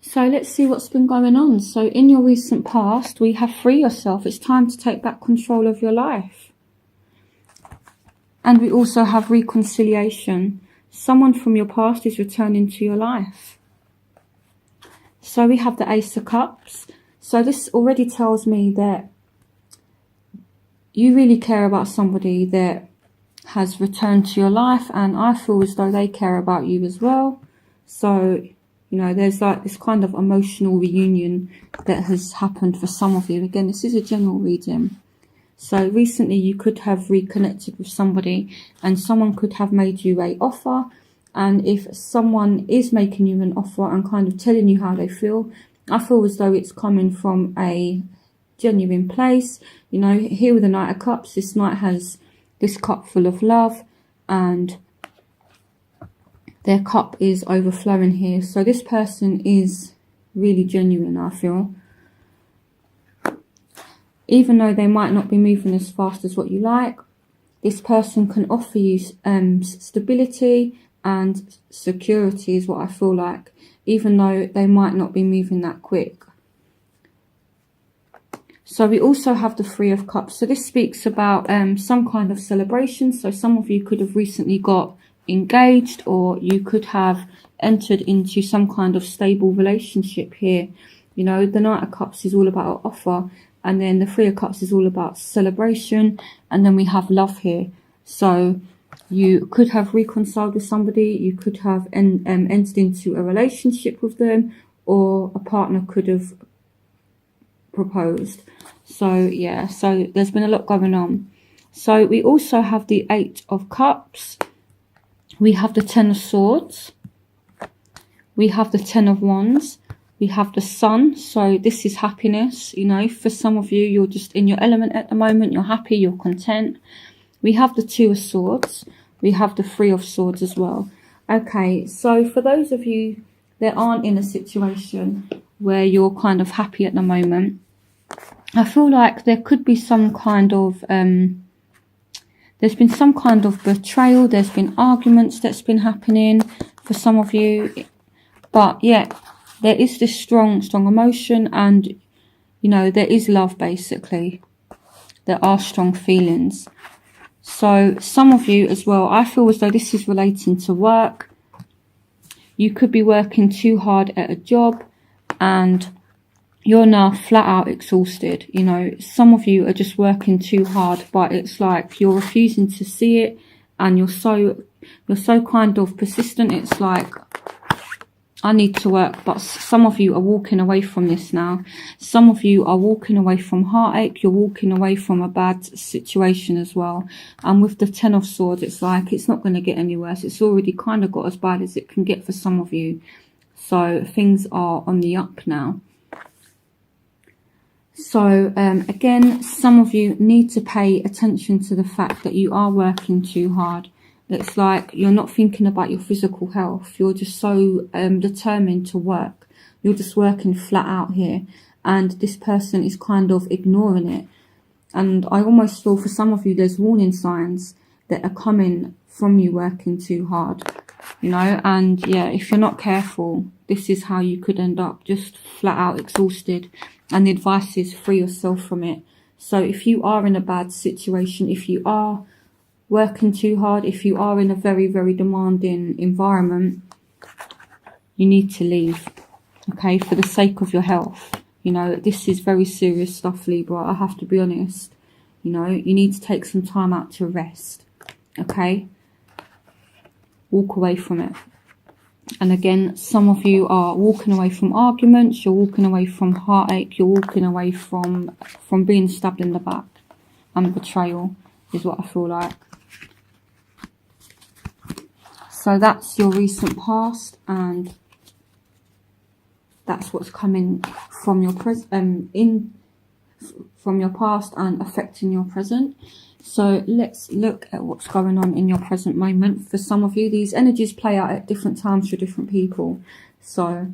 So let's see what's been going on. So in your recent past, we have free yourself. It's time to take back control of your life. And we also have reconciliation. Someone from your past is returning to your life. So we have the Ace of Cups. So this already tells me that you really care about somebody that has returned to your life, and I feel as though they care about you as well. So, you know, there's like this kind of emotional reunion that has happened for some of you. Again, this is a general reading. So recently you could have reconnected with somebody, and someone could have made you an offer. And if someone is making you an offer and kind of telling you how they feel, I feel as though it's coming from a genuine place. You know, here with the Knight of Cups, this knight has this cup full of love, and their cup is overflowing here. So this person is really genuine, I feel. Even though they might not be moving as fast as what you like, this person can offer you stability and security is what I feel like, even though they might not be moving that quick. So we also have the Three of Cups. So this speaks about some kind of celebration. So some of you could have recently got engaged, or you could have entered into some kind of stable relationship here. You know, the Knight of Cups is all about an offer, and then the Three of Cups is all about celebration, and then we have love here. So you could have reconciled with somebody, you could have entered into a relationship with them, or a partner could have proposed. So yeah, so there's been a lot going on. So we also have the Eight of Cups, we have the Ten of Swords, we have the Ten of Wands, we have the Sun. So this is happiness. You know, for some of you, you're just in your element at the moment, you're happy, you're content. We have the Two of Swords, we have the Three of Swords as well. Okay, so for those of you that aren't in a situation where you're kind of happy at the moment, I feel like there could be some kind of, there's been some kind of betrayal, there's been arguments that's been happening for some of you. But yeah, there is this strong emotion, and, you know, there is love basically. There are strong feelings. So some of you as well, I feel as though this is relating to work. You could be working too hard at a job and you're now flat out exhausted. You know, some of you are just working too hard, but it's like you're refusing to see it, and you're so kind of persistent. It's like, I need to work. But some of you are walking away from this now. Some of you are walking away from heartache. You're walking away from a bad situation as well. And with the Ten of Swords, it's like it's not going to get any worse. It's already kind of got as bad as it can get for some of you. So things are on the up now. So again, some of you need to pay attention to the fact that you are working too hard. It's like you're not thinking about your physical health. You're just so determined to work. You're just working flat out here. And this person is kind of ignoring it. And I almost feel for some of you, there's warning signs that are coming from you working too hard. You know, and yeah, if you're not careful, this is how you could end up, just flat out exhausted. And the advice is free yourself from it. So if you are in a bad situation, if you are working too hard, if you are in a very, very demanding environment, you need to leave, okay, for the sake of your health. You know, this is very serious stuff, Libra, I have to be honest. You know, you need to take some time out to rest, okay? Walk away from it. And again, some of you are walking away from arguments, you're walking away from heartache, you're walking away from being stabbed in the back. And betrayal is what I feel like. So that's your recent past, and that's what's coming from your from your past and affecting your present. So let's look at what's going on in your present moment. For some of you, these energies play out at different times for different people. So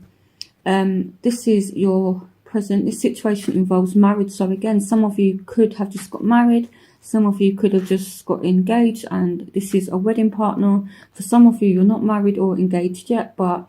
this is your present. This situation involves marriage. So again, some of you could have just got married. Some of you could have just got engaged, and this is a wedding partner. For some of you, you're not married or engaged yet, but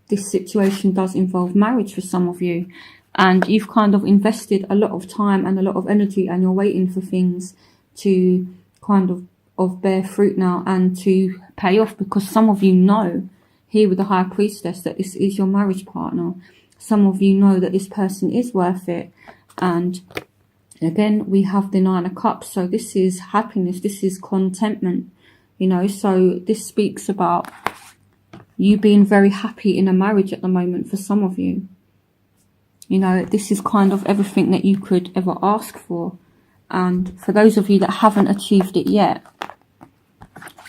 this situation does involve marriage for some of you, and you've kind of invested a lot of time and a lot of energy, and you're waiting for things to kind of bear fruit now and to pay off, because some of you know here with the High Priestess that this is your marriage partner. Some of you know that this person is worth it. And again, we have the Nine of Cups. So this is happiness. This is contentment, you know. So this speaks about you being very happy in a marriage at the moment for some of you. You know, this is kind of everything that you could ever ask for. And for those of you that haven't achieved it yet,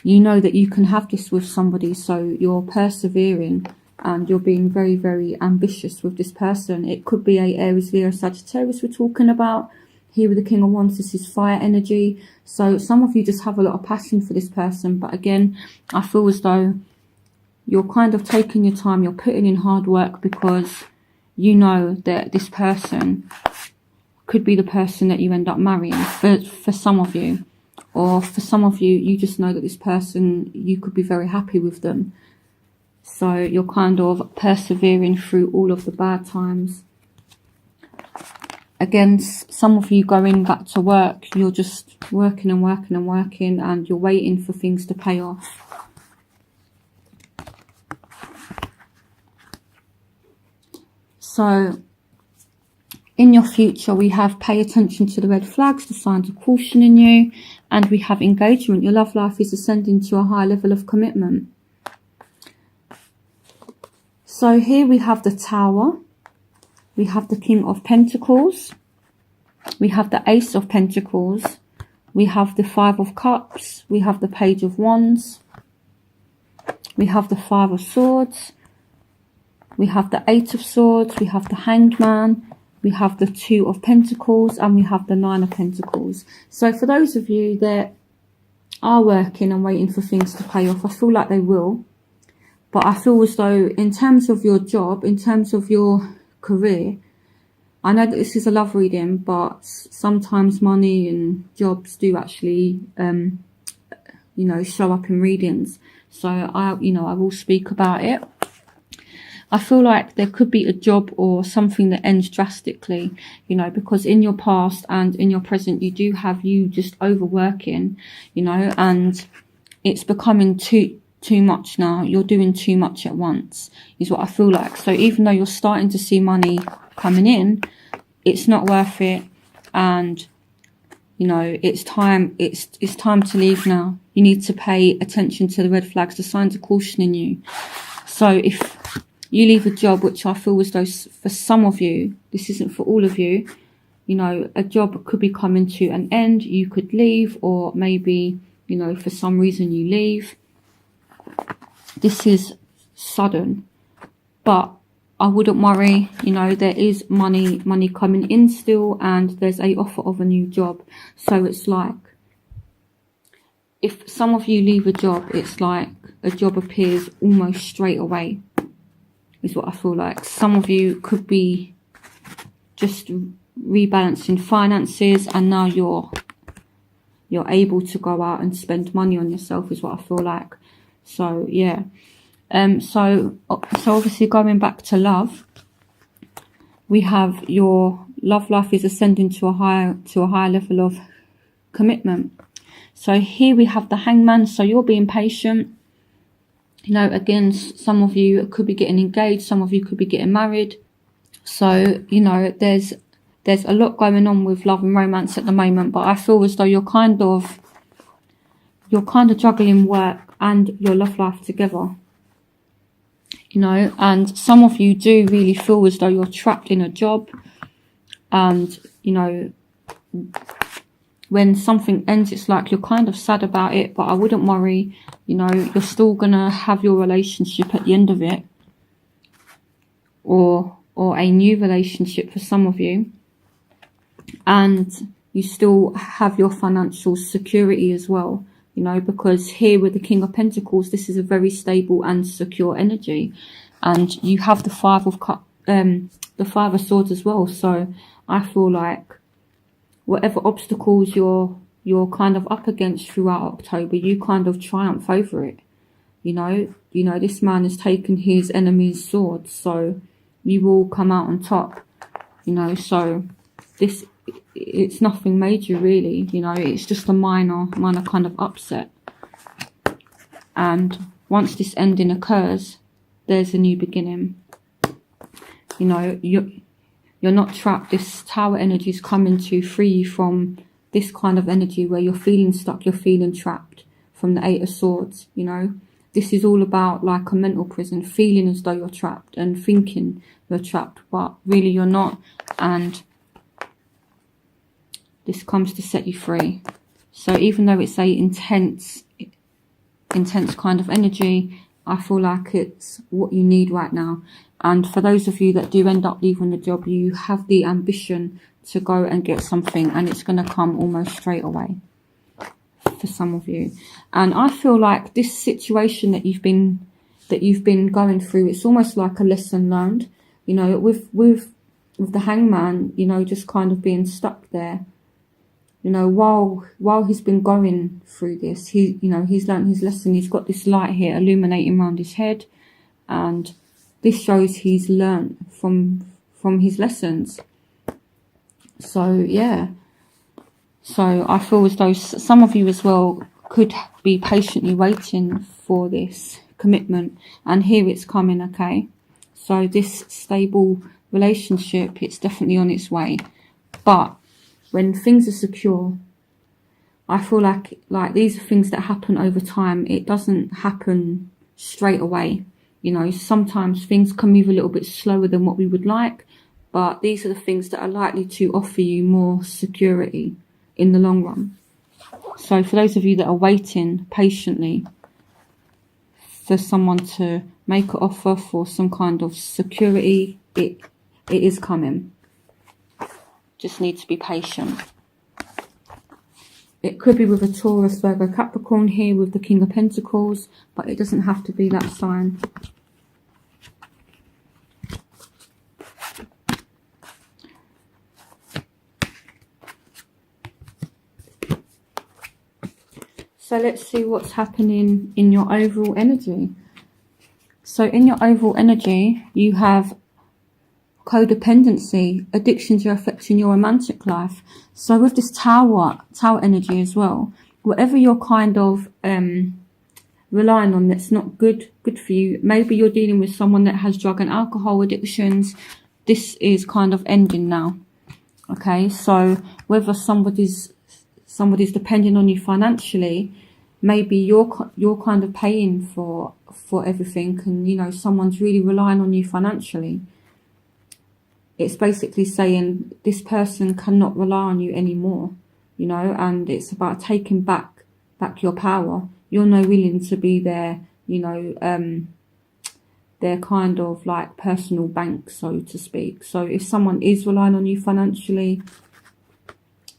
you know that you can have this with somebody. So you're persevering and you're being very, very ambitious with this person. It could be a Aries, Leo, Sagittarius we're talking about. Here with the King of Wands, this is fire energy. So some of you just have a lot of passion for this person. But again, I feel as though you're kind of taking your time. You're putting in hard work because you know that this person could be the person that you end up marrying for some of you. Or for some of you, you just know that this person, you could be very happy with them. So you're kind of persevering through all of the bad times. Again, some of you going back to work, you're just working and working and working, and you're waiting for things to pay off. So in your future, we have pay attention to the red flags, the signs of caution in you, and we have engagement. Your love life is ascending to a high level of commitment. So here we have the Tower, we have the King of Pentacles, we have the Ace of Pentacles, we have the Five of Cups, we have the Page of Wands, we have the Five of Swords, we have the Eight of Swords, we have the Hanged Man, we have the Two of Pentacles, and we have the Nine of Pentacles. So for those of you that are working and waiting for things to pay off, I feel like they will. But I feel as though in terms of your job, in terms of your career, I know that this is a love reading, but sometimes money and jobs do actually, you know, show up in readings. So I will speak about it. I feel like there could be a job or something that ends drastically, you know, because in your past and in your present, you do have you just overworking, you know, and it's becoming too much now. You're doing too much at once is what I feel like. So even though you're starting to see money coming in, it's not worth it. And, you know, it's time to leave now. You need to pay attention to the red flags, the signs of caution in you. So if you leave a job, which I feel as though for some of you, this isn't for all of you, you know, a job could be coming to an end. You could leave, or maybe, you know, for some reason you leave. This is sudden, but I wouldn't worry. You know, there is money coming in still, and there's a offer of a new job. So it's like, if some of you leave a job, it's like a job appears almost straight away, is what I feel like. Some of you could be just rebalancing finances, and now you're able to go out and spend money on yourself, is what I feel like. So yeah, so obviously going back to love, we have your love life is ascending to a higher level of commitment. So here we have the Hangman. So you're being patient. You know, again, some of you could be getting engaged, some of you could be getting married. So, you know, there's a lot going on with love and romance at the moment, but I feel as though you're kind of juggling work and your love life together. You know, and some of you do really feel as though you're trapped in a job, and, you know, when something ends, it's like you're kind of sad about it, but I wouldn't worry. You know, you're still gonna have your relationship at the end of it, or a new relationship for some of you, and you still have your financial security as well. You know, because here with the King of Pentacles, this is a very stable and secure energy, and you have the Five of Swords as well. So I feel like whatever obstacles you're kind of up against throughout October, you kind of triumph over it. You know, this man has taken his enemy's sword, so you will come out on top. You know, so it's nothing major really. You know, it's just a minor kind of upset. And once this ending occurs, there's a new beginning. You know, you're not trapped. This Tower energy is coming to free you from this kind of energy where you're feeling stuck, you're feeling trapped, from the Eight of Swords. You know, this is all about like a mental prison, feeling as though you're trapped and thinking you're trapped, but really you're not. And this comes to set you free. So even though it's a intense kind of energy, I feel like it's what you need right now. And for those of you that do end up leaving the job, you have the ambition to go and get something, and it's going to come almost straight away for some of you. And I feel like this situation that you've been going through, it's almost like a lesson learned. You know, with the Hangman, you know, just kind of being stuck there. You know, while he's been going through this, he's learned his lesson. He's got this light here illuminating around his head, and this shows he's learned from his lessons. So yeah, so I feel as though some of you as well could be patiently waiting for this commitment, and here it's coming. Okay, so this stable relationship, it's definitely on its way. But when things are secure, I feel like these are things that happen over time. It doesn't happen straight away. You know, sometimes things can move a little bit slower than what we would like, but these are the things that are likely to offer you more security in the long run. So for those of you that are waiting patiently for someone to make an offer for some kind of security, it is coming. Just need to be patient. It could be with a Taurus, Virgo, Capricorn here with the King of Pentacles, but it doesn't have to be that sign. So let's see what's happening in your overall energy. So in your overall energy, you have codependency. Addictions are affecting your romantic life. So with this tower energy as well, whatever you're kind of relying on that's not good for you, maybe you're dealing with someone that has drug and alcohol addictions, this is kind of ending now. Okay, so whether somebody's depending on you financially, maybe you're kind of paying for everything, and you know someone's really relying on you financially. It's basically saying this person cannot rely on you anymore, you know, and it's about taking back your power. You're no willing to be their, you know, their kind of like personal bank, so to speak. So if someone is relying on you financially,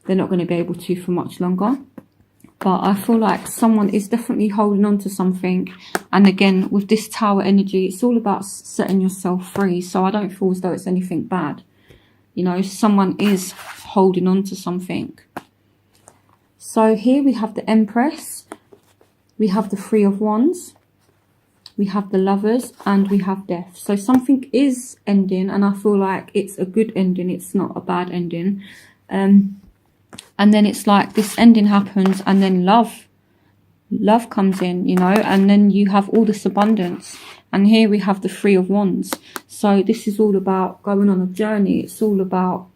they're not going to be able to for much longer. But I feel like someone is definitely holding on to something. And again, with this Tower energy, it's all about setting yourself free. So I don't feel as though it's anything bad. You know, someone is holding on to something. So here we have the Empress. We have the Three of Wands. We have the Lovers, and we have Death. So something is ending, and I feel like it's a good ending. It's not a bad ending. And then it's like this ending happens, and then love comes in, you know, and then you have all this abundance. And here we have the Three of Wands. So this is all about going on a journey. It's all about,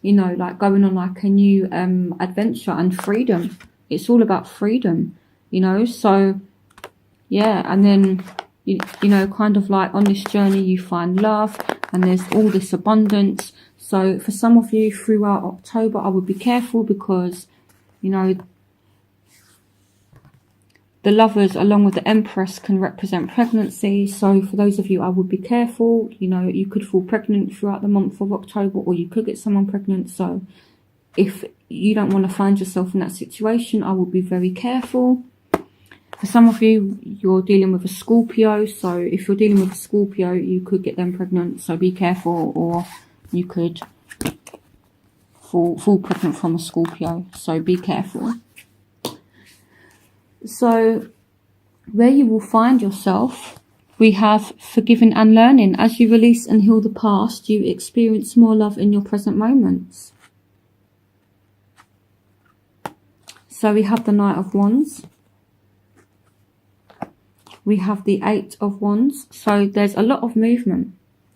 you know, like going on like a new adventure and freedom. It's all about freedom, you know. So yeah, and then you know, kind of like on this journey you find love, and there's all this abundance. So for some of you throughout October, I would be careful because, you know, the Lovers along with the Empress can represent pregnancy. So for those of you, I would be careful. You know, you could fall pregnant throughout the month of October, or you could get someone pregnant. So if you don't want to find yourself in that situation, I would be very careful. For some of you, you're dealing with a Scorpio. So if you're dealing with a Scorpio, you could get them pregnant. So be careful, or you could fall pregnant from a Scorpio. So be careful. So where you will find yourself, we have forgiving and learning. As you release and heal the past, you experience more love in your present moments. So we have the Knight of Wands. We have the Eight of Wands. So there's a lot of movement.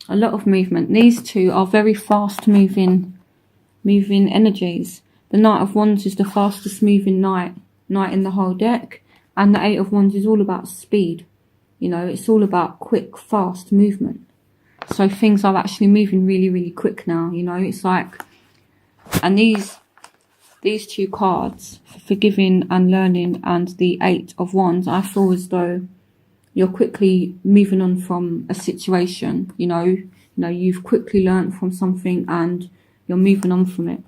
A lot of movement. These two are very fast moving energies. The Knight of Wands is the fastest moving knight in the whole deck. And the Eight of Wands is all about speed. You know, it's all about quick, fast movement. So things are actually moving really, really quick now. You know, it's like, and these two cards, forgiving and learning, and the Eight of Wands, I feel as though you're quickly moving on from a situation. You know, you've quickly learned from something and you're moving on from it.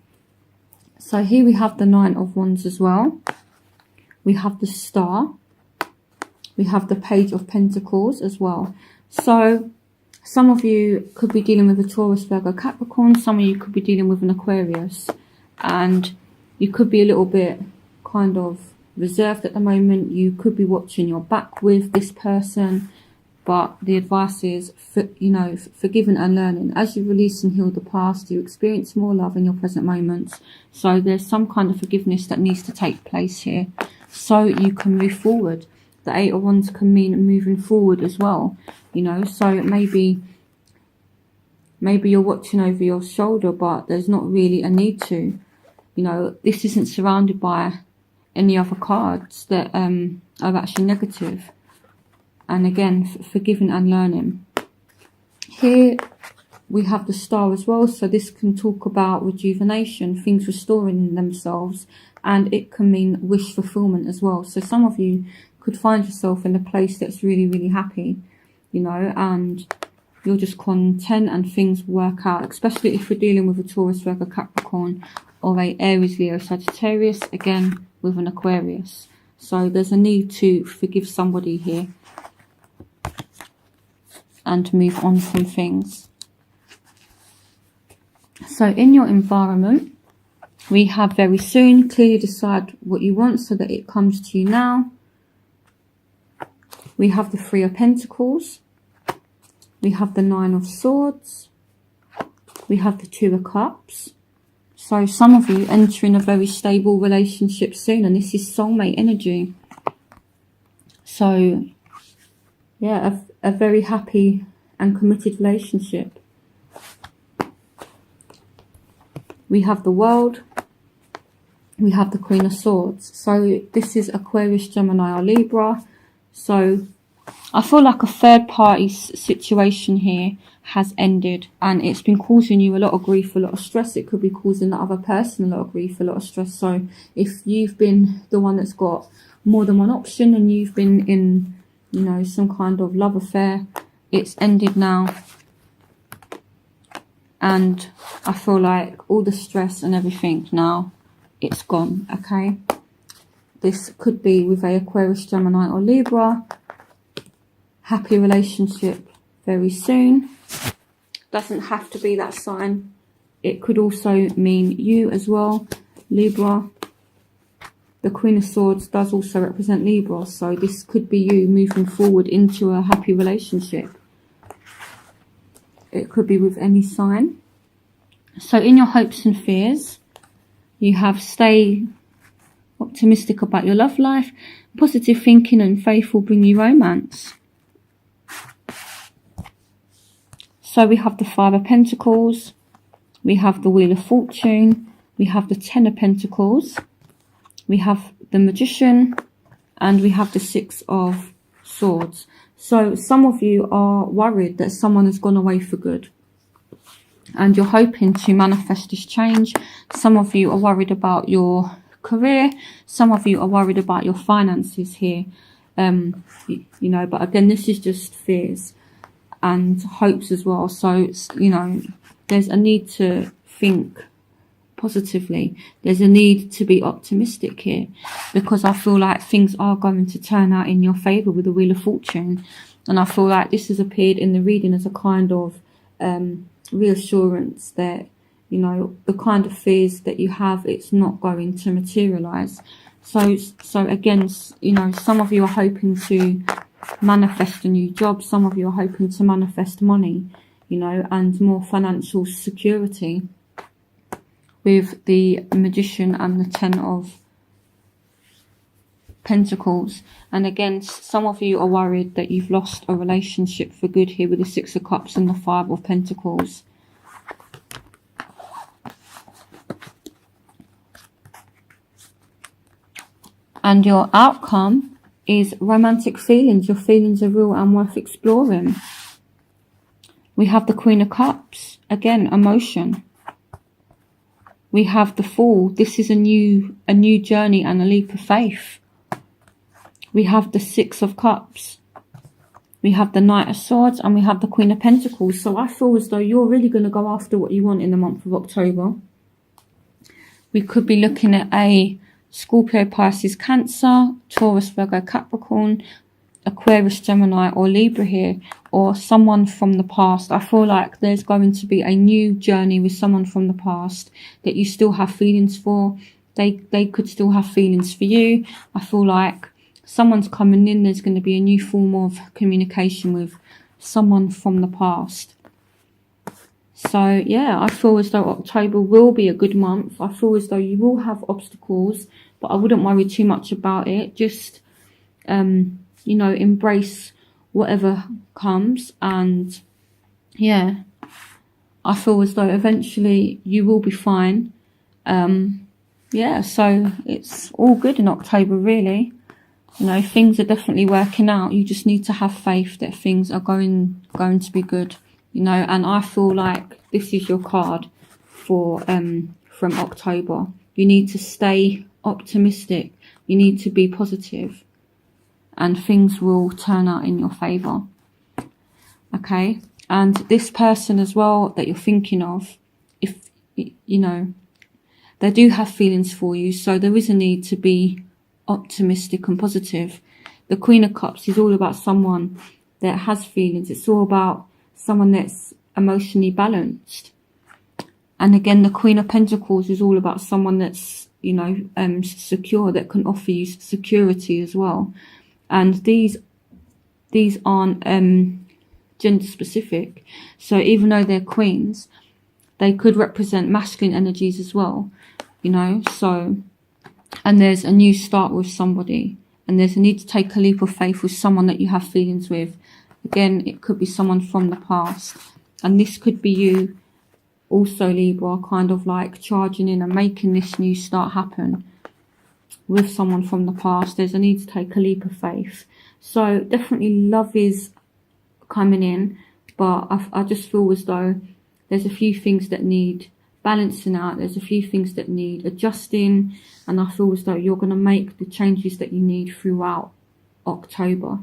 So here we have the Nine of Wands as well. We have the Star. We have the Page of Pentacles as well. So some of you could be dealing with a Taurus, Virgo, Capricorn. Some of you could be dealing with an Aquarius. And you could be a little bit kind of reserved at the moment. You could be watching your back with this person. But the advice is, forgiving and learning. As you release and heal the past, you experience more love in your present moments. So there's some kind of forgiveness that needs to take place here, so you can move forward. The Eight of Wands can mean moving forward as well. You know, so maybe you're watching over your shoulder, but there's not really a need to. You know, this isn't surrounded by any other cards that are actually negative. And again, forgiving and learning. Here we have the Star as well. So this can talk about rejuvenation, things restoring themselves. And it can mean wish fulfillment as well. So some of you could find yourself in a place that's really, really happy, you know, and you're just content and things work out. Especially if you're dealing with a Taurus, Virgo, Capricorn, or a Aries, Leo, Sagittarius. Again, with an Aquarius. So there's a need to forgive somebody here and move on from things. So in your environment, we have very soon. Clearly decide what you want so that it comes to you now. We have the Three of Pentacles. We have the Nine of Swords. We have the Two of Cups. So some of you entering a very stable relationship soon, and this is soulmate energy. So yeah, a very happy and committed relationship. We have the World. We have the Queen of Swords. So this is Aquarius, Gemini, or Libra. So I feel like a third party situation here has ended, and it's been causing you a lot of grief, a lot of stress. It could be causing the other person a lot of grief, a lot of stress. So if you've been the one that's got more than one option and you've been in, you know, some kind of love affair, it's ended now. And I feel like all the stress and everything now, it's gone, okay? This could be with a Aquarius, Gemini, or Libra. Happy relationship very soon. Doesn't have to be that sign. It could also mean you as well, Libra. The Queen of Swords does also represent Libra, so this could be you moving forward into a happy relationship. It could be with any sign. So in your hopes and fears, you have stay optimistic about your love life. Positive thinking and faith will bring you romance. So we have the Five of Pentacles. We have the Wheel of Fortune. We have the Ten of Pentacles. We have the Magician. And we have the Six of Swords. So some of you are worried that someone has gone away for good, and you're hoping to manifest this change. Some of you are worried about your career. Some of you are worried about your finances here. You know, but again, this is just fears and hopes as well. So, you know, there's a need to think positively. There's a need to be optimistic here, because I feel like things are going to turn out in your favour with the Wheel of Fortune. And I feel like this has appeared in the reading as a kind of reassurance that, you know, the kind of fears that you have, it's not going to materialise. So again, you know, some of you are hoping to manifest a new job. Some of you are hoping to manifest money, you know, and more financial security with the Magician and the Ten of Pentacles. And again, some of you are worried that you've lost a relationship for good here with the Six of Cups and the Five of Pentacles. And your outcome is romantic feelings. Your feelings are real and worth exploring. We have the Queen of Cups. Again, emotion. We have the Fool. This is a new journey and a leap of faith. We have the Six of Cups. We have the Knight of Swords, and we have the Queen of Pentacles. So I feel as though you're really going to go after what you want in the month of October. We could be looking at a Scorpio, Pisces, Cancer, Taurus, Virgo, Capricorn, Aquarius, Gemini, or Libra here, or someone from the past. I feel like there's going to be a new journey with someone from the past that you still have feelings for. They could still have feelings for you. I feel like someone's coming in. There's going to be a new form of communication with someone from the past. So yeah, I feel as though October will be a good month. I feel as though you will have obstacles, but I wouldn't worry too much about it. Just, you know, embrace whatever comes. And yeah, I feel as though eventually you will be fine. Yeah, so it's all good in October, really. You know, things are definitely working out. You just need to have faith that things are going to be good. You know, and I feel like this is your card for from October. You need to stay optimistic. You need to be positive, and things will turn out in your favour. Okay, and this person as well that you're thinking of, if you know, they do have feelings for you, so there is a need to be optimistic and positive. The Queen of Cups is all about someone that has feelings. It's all about someone that's emotionally balanced. And again, the Queen of Pentacles is all about someone that's, you know, secure, that can offer you security as well. And these aren't gender specific. So even though they're queens, they could represent masculine energies as well, you know. So, and there's a new start with somebody, and there's a need to take a leap of faith with someone that you have feelings with. Again, it could be someone from the past, and this could be you also, Libra, kind of like charging in and making this new start happen with someone from the past. There's a need to take a leap of faith. So definitely love is coming in, but I just feel as though there's a few things that need balancing out. There's a few things that need adjusting, and I feel as though you're going to make the changes that you need throughout October.